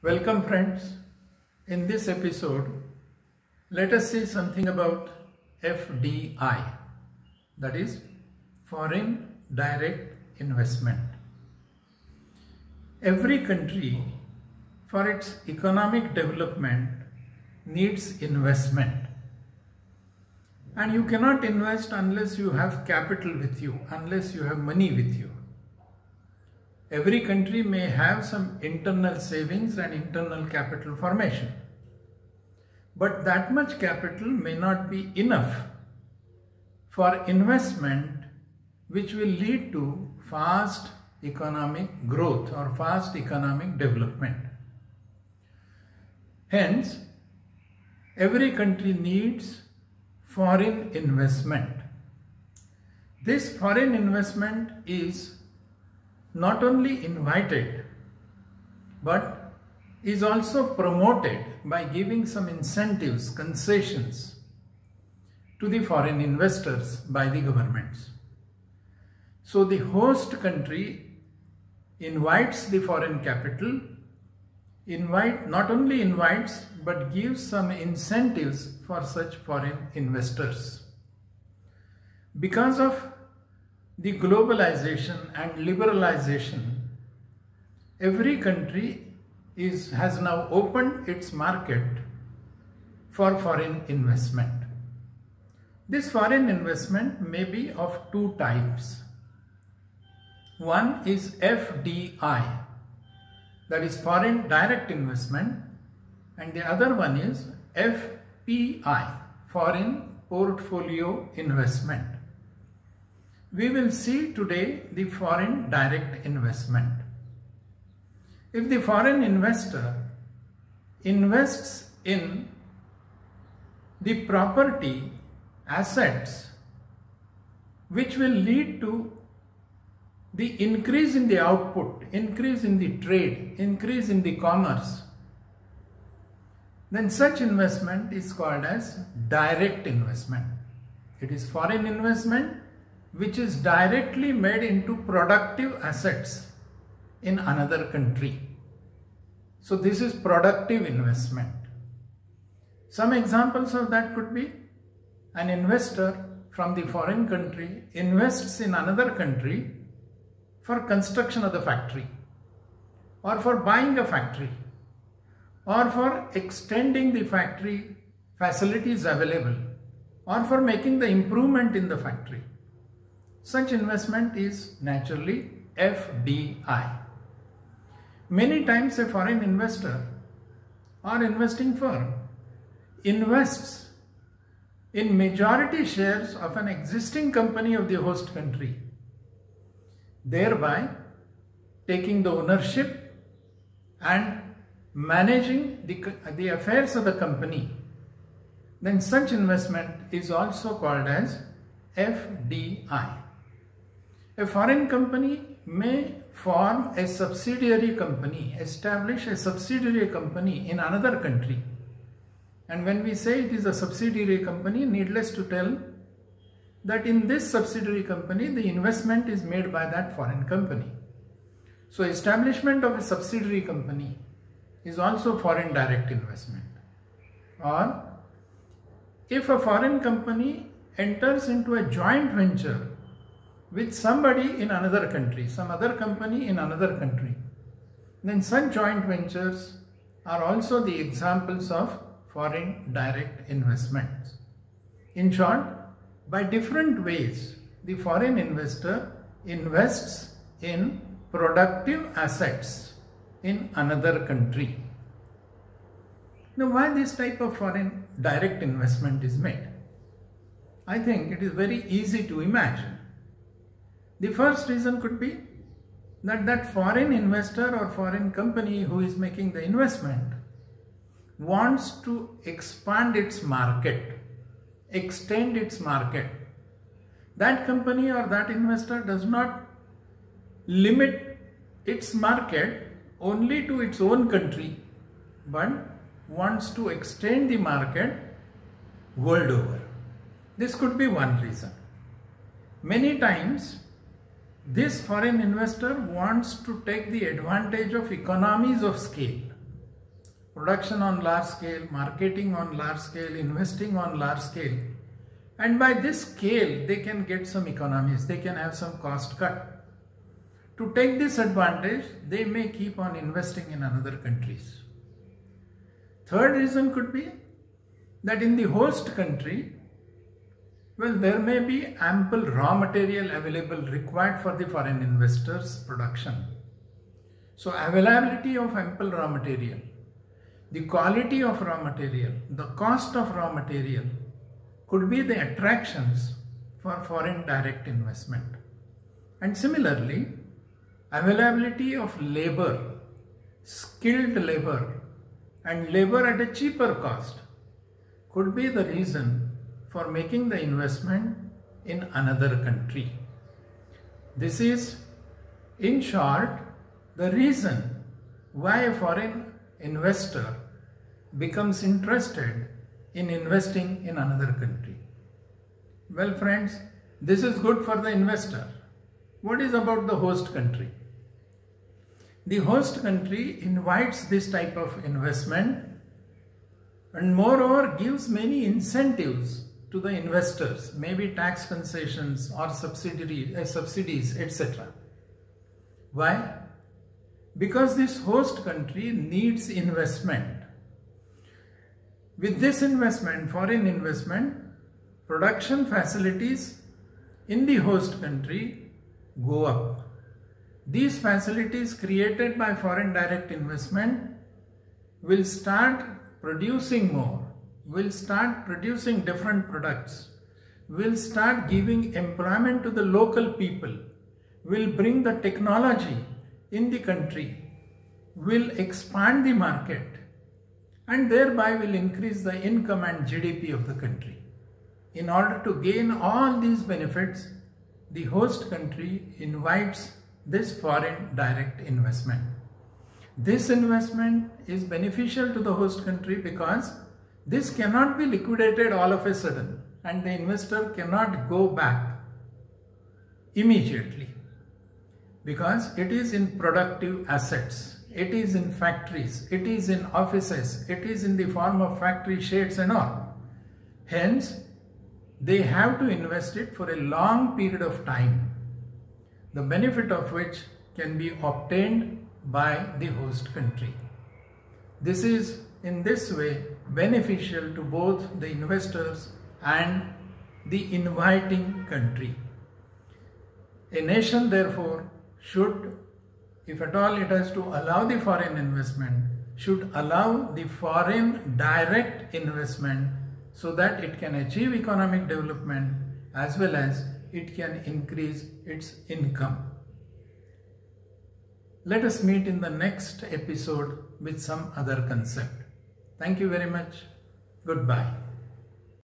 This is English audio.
Welcome friends. In this episode, let us see something about FDI, that is Foreign Direct Investment. Every country for its economic development needs investment. And you cannot invest unless you have capital with you, unless you have money with you. Every country may have some internal savings and internal capital formation. But that much capital may not be enough for investment which will lead to fast economic growth or fast economic development. Hence, every country needs foreign investment. This foreign investment is not only invited but is also promoted by giving some incentives, concessions to the foreign investors by the governments. So the host country invites the foreign capital, not only invites but gives some incentives for such foreign investors. Because of the globalization and liberalization, every country has now opened its market for foreign investment. This foreign investment may be of two types. One is FDI, that is foreign direct investment, and the other one is FPI, foreign portfolio investment. We will see today the foreign direct investment. If the foreign investor invests in the property, assets, which will lead to the increase in the output, increase in the trade, increase in the commerce, then such investment is called as direct investment. It is foreign investment which is directly made into productive assets in another country. So this is productive investment. Some examples of that could be an investor from the foreign country invests in another country for construction of the factory, or for buying a factory, or for extending the factory facilities available, or for making the improvement in the factory. Such investment is naturally FDI. Many times a foreign investor or investing firm invests in majority shares of an existing company of the host country, thereby taking the ownership and managing the affairs of the company. Then such investment is also called as FDI. A foreign company may form a subsidiary company, establish a subsidiary company in another country. And when we say it is a subsidiary company, needless to tell that in this subsidiary company, the investment is made by that foreign company. So establishment of a subsidiary company is also foreign direct investment. Or if a foreign company enters into a joint venture with somebody in another country, some other company in another country, then such joint ventures are also the examples of foreign direct investments. In short, by different ways, the foreign investor invests in productive assets in another country. Now, why this type of foreign direct investment is made? I think it is very easy to imagine. The first reason could be that foreign investor or foreign company who is making the investment wants to expand its market, extend its market. That company or that investor does not limit its market only to its own country, but wants to extend the market world over. This could be one reason. Many times, this foreign investor wants to take the advantage of economies of scale. production on large scale, marketing on large scale, investing on large scale. And by this scale, they can get some economies, they can have some cost cut. To take this advantage, they may keep on investing in another countries. Third reason could be that in the host country, well, there may be ample raw material available required for the foreign investors' production. So availability of ample raw material, the quality of raw material, the cost of raw material could be the attractions for foreign direct investment. And similarly, availability of labor, skilled labor and labor at a cheaper cost could be the reason for making the investment in another country. This is, in short, the reason why a foreign investor becomes interested in investing in another country. Well friends, this is good for the investor. What is about the host country? The host country invites this type of investment and moreover gives many incentives to the investors, maybe tax concessions or subsidies, etc. Why? Because this host country needs investment. With this investment, foreign investment, production facilities in the host country go up. These facilities created by foreign direct investment will start producing more, will start producing different products, will start giving employment to the local people, will bring the technology in the country, will expand the market, and thereby will increase the income and GDP of the country. In order to gain all these benefits, the host country invites this foreign direct investment. This investment is beneficial to the host country because this cannot be liquidated all of a sudden and the investor cannot go back immediately because it is in productive assets, it is in factories, it is in offices, it is in the form of factory sheds and all. Hence, they have to invest it for a long period of time, the benefit of which can be obtained by the host country. This is in this way beneficial to both the investors and the inviting country. A nation therefore should, if at all it has to allow the foreign investment, should allow the foreign direct investment so that it can achieve economic development as well as it can increase its income. Let us meet in the next episode with some other concept. Thank you very much. Goodbye.